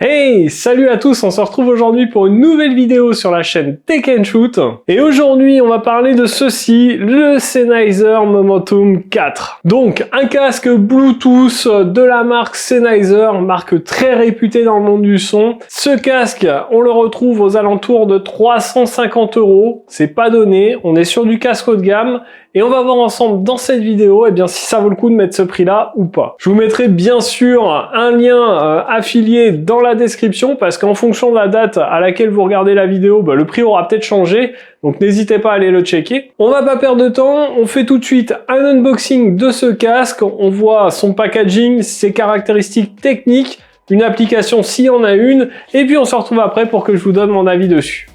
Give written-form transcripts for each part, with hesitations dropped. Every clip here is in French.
Hey, salut à tous, on se retrouve aujourd'hui pour une nouvelle vidéo sur la chaîne Tech & Shoot. Et aujourd'hui, on va parler de ceci, le Sennheiser Momentum 4. Donc, un casque Bluetooth de la marque Sennheiser, marque très réputée dans le monde du son. Ce casque, on le retrouve aux alentours de 350 €. C'est pas donné, on est sur du casque haut de gamme. Et on va voir ensemble dans cette vidéo eh bien, si ça vaut le coup de mettre ce prix-là ou pas. Je vous mettrai bien sûr un lien affilié dans la description parce qu'en fonction de la date à laquelle vous regardez la vidéo, le prix aura peut-être changé. Donc n'hésitez pas à aller le checker. On va pas perdre de temps, on fait tout de suite un unboxing de ce casque. On voit son packaging, ses caractéristiques techniques, une application s'il y en a une. Et puis on se retrouve après pour que je vous donne mon avis dessus.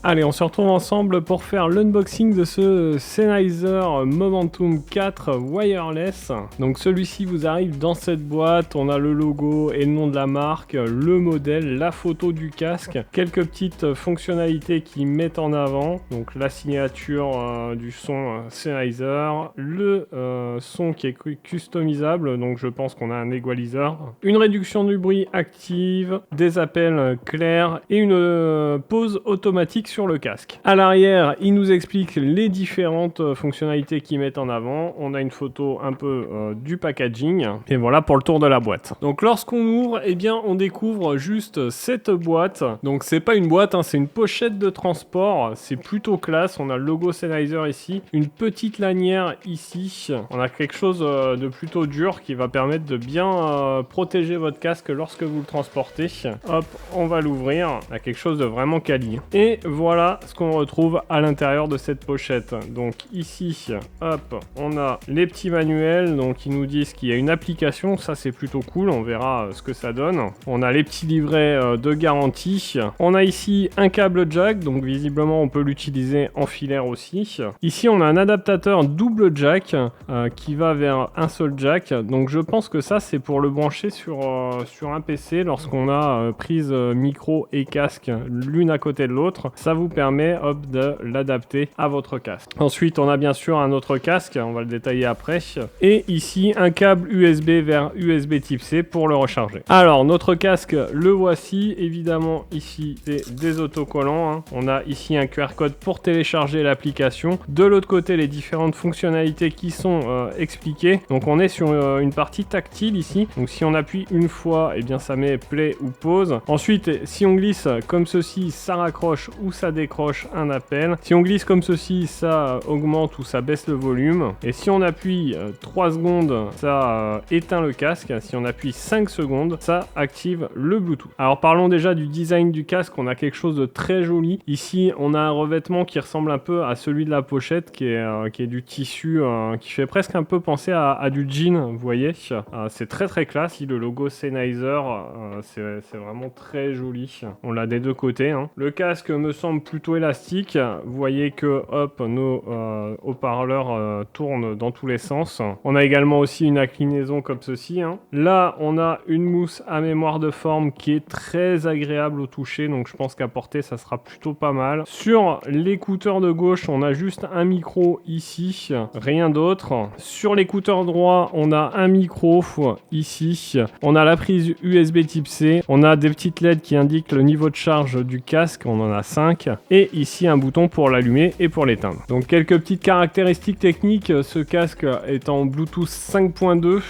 Allez, on se retrouve ensemble pour faire l'unboxing de ce Sennheiser Momentum 4 Wireless. Donc celui-ci vous arrive dans cette boîte, on a le logo et le nom de la marque, le modèle, la photo du casque, quelques petites fonctionnalités qui mettent en avant, donc la signature du son Sennheiser, le son qui est customisable, donc je pense qu'on a un equalizer, une réduction du bruit active, des appels clairs et une pause automatique sur le casque. À l'arrière, il nous explique les différentes fonctionnalités qu'ils mettent en avant. On a une photo un peu du packaging. Et voilà pour le tour de la boîte. Donc lorsqu'on ouvre, eh bien on découvre juste cette boîte. Donc c'est pas une boîte, c'est une pochette de transport. C'est plutôt classe. On a le logo Sennheiser ici. Une petite lanière ici. On a quelque chose de plutôt dur qui va permettre de bien protéger votre casque lorsque vous le transportez. Hop, on va l'ouvrir. On a quelque chose de vraiment quali. Et voilà ce qu'on retrouve à l'intérieur de cette pochette. Donc ici, hop, on a les petits manuels. Donc ils nous disent qu'il y a une application. Ça c'est plutôt cool. On verra ce que ça donne. On a les petits livrets de garantie. On a ici un câble jack. Donc visiblement on peut l'utiliser en filaire aussi. Ici on a un adaptateur double jack qui va vers un seul jack. Donc je pense que ça c'est pour le brancher sur un PC lorsqu'on a prise micro et casque l'une à côté de l'autre. Ça vous permet de l'adapter à votre casque. Ensuite, on a bien sûr un autre casque, on va le détailler après. Et ici, un câble USB vers USB type C pour le recharger. Alors, notre casque, le voici. Évidemment, ici, c'est des autocollants. On a ici un QR code pour télécharger l'application. De l'autre côté, les différentes fonctionnalités qui sont expliquées. Donc, on est sur une partie tactile ici. Donc, si on appuie une fois, eh bien, ça met play ou pause. Ensuite, si on glisse comme ceci, ça raccroche ou ça décroche un appel. Si on glisse comme ceci, ça augmente ou ça baisse le volume. Et si on appuie 3 secondes, ça éteint le casque. Si on appuie 5 secondes, ça active le Bluetooth. Alors parlons déjà du design du casque. On a quelque chose de très joli. Ici, on a un revêtement qui ressemble un peu à celui de la pochette, qui est du tissu, qui fait presque un peu penser à du jean, vous voyez. C'est très très classe. Le logo Sennheiser, c'est vraiment très joli. On l'a des deux côtés. Le casque me semble plutôt élastique. Vous voyez que hop, nos haut-parleurs tournent dans tous les sens. On a également aussi une inclinaison comme ceci. Là, on a une mousse à mémoire de forme qui est très agréable au toucher. Donc je pense qu'à porter, ça sera plutôt pas mal. Sur l'écouteur de gauche, on a juste un micro ici, rien d'autre. Sur l'écouteur droit, on a un micro ici. On a la prise USB type C. On a des petites LED qui indiquent le niveau de charge du casque. On en a 5. Et ici, un bouton pour l'allumer et pour l'éteindre. Donc, quelques petites caractéristiques techniques. Ce casque est en Bluetooth 5.2.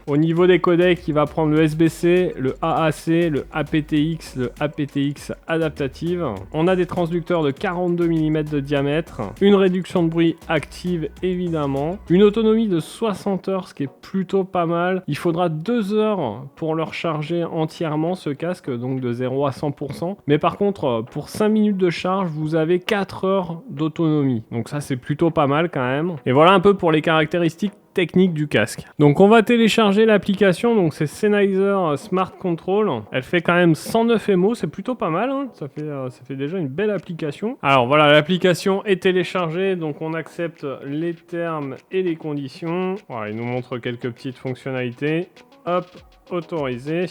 Au niveau des codecs, il va prendre le SBC, le AAC, le aptX, le aptX adaptative. On a des transducteurs de 42 mm de diamètre. Une réduction de bruit active, évidemment. Une autonomie de 60 heures, ce qui est plutôt pas mal. Il faudra 2 heures pour le recharger entièrement, ce casque, donc de 0 à 100%. Mais par contre, pour 5 minutes de charge, vous avez 4 heures d'autonomie. Donc ça, c'est plutôt pas mal quand même. Et voilà un peu pour les caractéristiques technique du casque. Donc on va télécharger l'application, donc c'est Sennheiser Smart Control. Elle fait quand même 109 MO, c'est plutôt pas mal, ça fait déjà une belle application. Alors voilà, l'application est téléchargée, donc on accepte les termes et les conditions. Voilà, il nous montre quelques petites fonctionnalités. Hop, autoriser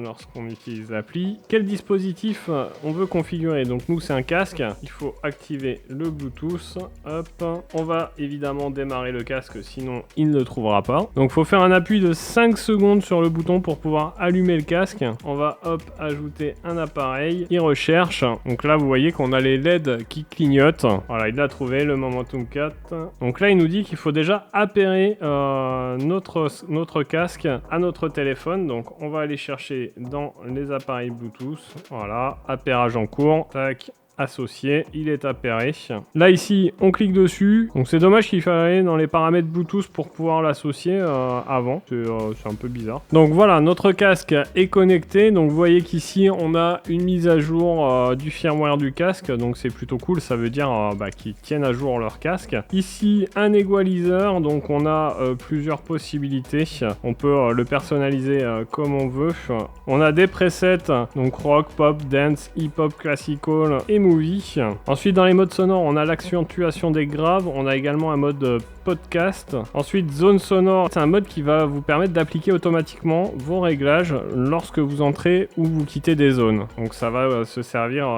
lorsqu'on utilise l'appli. Quel dispositif on veut configurer? Donc nous c'est un casque, il faut activer le Bluetooth, hop, on va évidemment démarrer le casque sinon il ne le trouvera pas. Donc il faut faire un appui de 5 secondes sur le bouton pour pouvoir allumer le casque. On va hop ajouter un appareil, il recherche, donc là vous voyez qu'on a les LED qui clignotent. Voilà, il a trouvé le Momentum 4. Donc là il nous dit qu'il faut déjà appairer notre casque à notre téléphone. Donc on va aller chercher dans les appareils Bluetooth, voilà, appairage en cours, tac, associé, il est appairé. Là ici on clique dessus, donc c'est dommage qu'il fallait dans les paramètres Bluetooth pour pouvoir l'associer avant, c'est un peu bizarre. Donc voilà, notre casque est connecté, donc vous voyez qu'ici on a une mise à jour du firmware du casque, donc c'est plutôt cool, ça veut dire qu'ils tiennent à jour leur casque. Ici un equalizer, donc on a plusieurs possibilités, on peut le personnaliser comme on veut. On a des presets, donc rock, pop, dance, hip-hop, classical et movie. Ensuite dans les modes sonores on a l'accentuation des graves, on a également un mode podcast. Ensuite zone sonore, c'est un mode qui va vous permettre d'appliquer automatiquement vos réglages lorsque vous entrez ou vous quittez des zones. Donc ça va se servir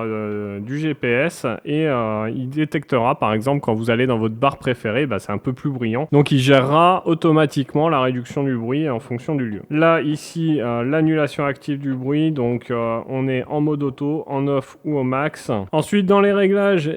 du GPS et il détectera par exemple quand vous allez dans votre bar préféré, c'est un peu plus bruyant. Donc il gérera automatiquement la réduction du bruit en fonction du lieu. Là ici l'annulation active du bruit, donc on est en mode auto, en off ou au max. Ensuite dans les réglages,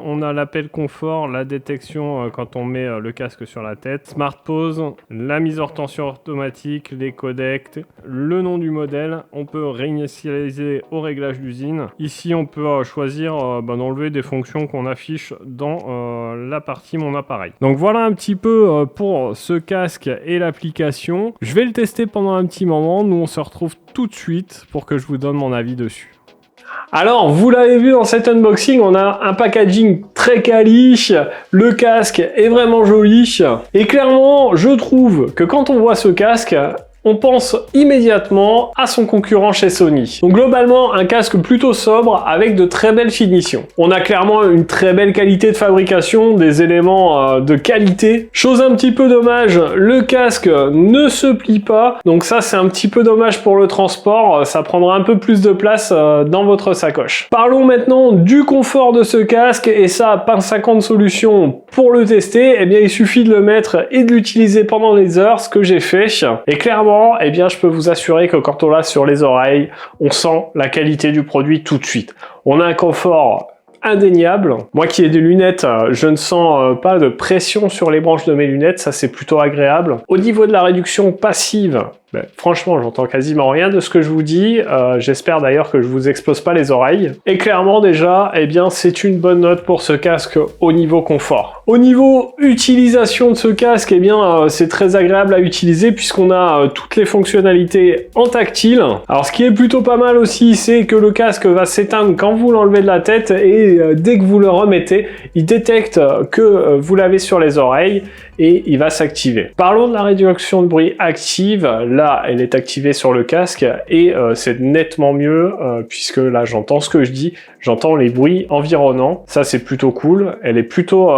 on a l'appel confort, la détection quand on met le casque sur la tête, Smart Pause, la mise hors tension automatique, les codecs, le nom du modèle. On peut réinitialiser au réglage d'usine. Ici on peut choisir d'enlever des fonctions qu'on affiche dans la partie mon appareil. Donc voilà un petit peu pour ce casque et l'application. Je vais le tester pendant un petit moment. Nous on se retrouve tout de suite pour que je vous donne mon avis dessus. Alors, vous l'avez vu dans cet unboxing, on a un packaging très quali, le casque est vraiment joli, et clairement, je trouve que quand on voit ce casque, on pense immédiatement à son concurrent chez Sony. Donc globalement, un casque plutôt sobre avec de très belles finitions. On a clairement une très belle qualité de fabrication, des éléments de qualité. Chose un petit peu dommage, le casque ne se plie pas. Donc ça, c'est un petit peu dommage pour le transport. Ça prendra un peu plus de place dans votre sacoche. Parlons maintenant du confort de ce casque. Et ça, pas 50 solutions pour le tester. Eh bien, il suffit de le mettre et de l'utiliser pendant les heures, ce que j'ai fait. Et clairement, je peux vous assurer que quand on l'a sur les oreilles, on sent la qualité du produit tout de suite. On a un confort indéniable. Moi qui ai des lunettes, je ne sens pas de pression sur les branches de mes lunettes, ça c'est plutôt agréable. Au niveau de la réduction passive, franchement, j'entends quasiment rien de ce que je vous dis. J'espère d'ailleurs que je vous explose pas les oreilles. Et clairement déjà, c'est une bonne note pour ce casque au niveau confort. Au niveau utilisation de ce casque, c'est très agréable à utiliser puisqu'on a toutes les fonctionnalités en tactile. Alors ce qui est plutôt pas mal aussi, c'est que le casque va s'éteindre quand vous l'enlevez de la tête et dès que vous le remettez, il détecte que vous l'avez sur les oreilles et il va s'activer. Parlons de la réduction de bruit active. Là, elle est activée sur le casque et c'est nettement mieux puisque là, j'entends ce que je dis, j'entends les bruits environnants. Ça, c'est plutôt cool. Elle est plutôt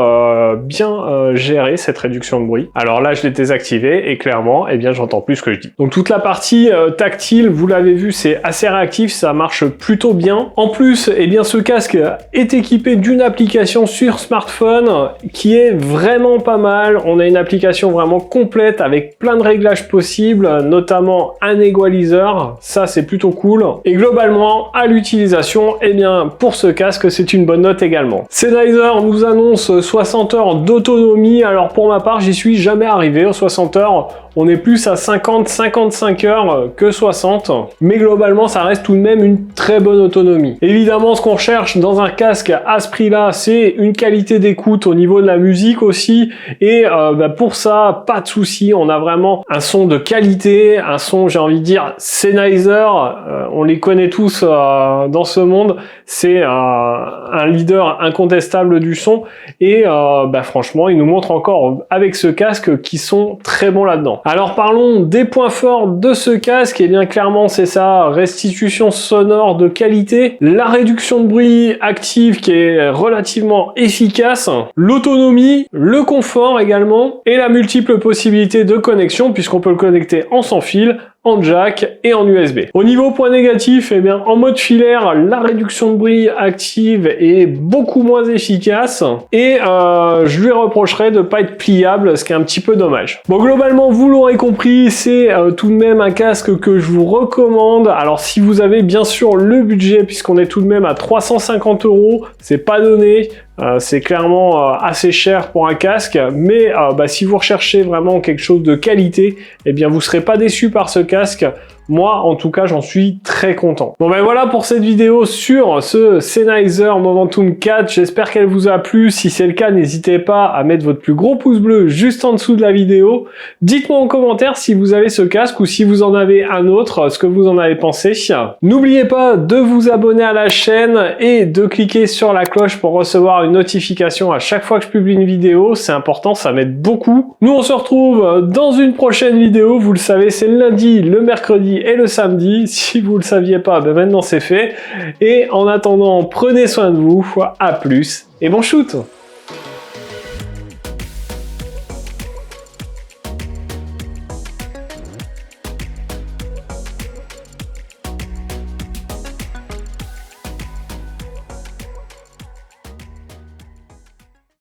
bien gérée, cette réduction de bruit. Alors là, je l'ai désactivée et clairement, j'entends plus ce que je dis. Donc toute la partie tactile, vous l'avez vu, c'est assez réactif, ça marche plutôt bien. En plus, ce casque est équipé d'une application sur smartphone qui est vraiment pas mal. On a une application vraiment complète avec plein de réglages possibles, notamment un equalizer, ça c'est plutôt cool. Et globalement, à l'utilisation, pour ce casque, c'est une bonne note également. Sennheiser nous annonce 60 heures d'autonomie. Alors pour ma part, j'y suis jamais arrivé aux 60 heures. On est plus à 50-55 heures que 60, mais globalement ça reste tout de même une très bonne autonomie. Évidemment, ce qu'on recherche dans un casque à ce prix-là, c'est une qualité d'écoute au niveau de la musique aussi, et pour ça, pas de souci, on a vraiment un son de qualité, un son, j'ai envie de dire, Sennheiser, on les connaît tous dans ce monde, c'est un leader incontestable du son, et franchement, il nous montre encore avec ce casque qu'ils sont très bons là-dedans. Alors parlons des points forts de ce casque, clairement c'est sa restitution sonore de qualité, la réduction de bruit active qui est relativement efficace, l'autonomie, le confort également, et la multiple possibilité de connexion puisqu'on peut le connecter en sans fil, en jack et en USB. Au niveau point négatif, eh bien en mode filaire, la réduction de bruit active est beaucoup moins efficace et je lui reprocherais de pas être pliable, ce qui est un petit peu dommage. Bon, globalement, vous l'aurez compris, c'est tout de même un casque que je vous recommande. Alors si vous avez bien sûr le budget, puisqu'on est tout de même à 350 €, c'est pas donné. C'est clairement assez cher pour un casque, mais si vous recherchez vraiment quelque chose de qualité, eh bien vous serez pas déçu par ce casque. Moi, en tout cas, j'en suis très content. Bon ben voilà pour cette vidéo sur ce Sennheiser Momentum 4. J'espère qu'elle vous a plu. Si c'est le cas, n'hésitez pas à mettre votre plus gros pouce bleu juste en dessous de la vidéo. Dites-moi en commentaire si vous avez ce casque ou si vous en avez un autre, ce que vous en avez pensé. N'oubliez pas de vous abonner à la chaîne et de cliquer sur la cloche pour recevoir une notification à chaque fois que je publie une vidéo. C'est important, ça m'aide beaucoup. Nous, on se retrouve dans une prochaine vidéo. Vous le savez, c'est le lundi, le mercredi et le samedi. Si vous le saviez pas, ben maintenant c'est fait. Et en attendant, prenez soin de vous. À plus et bon shoot!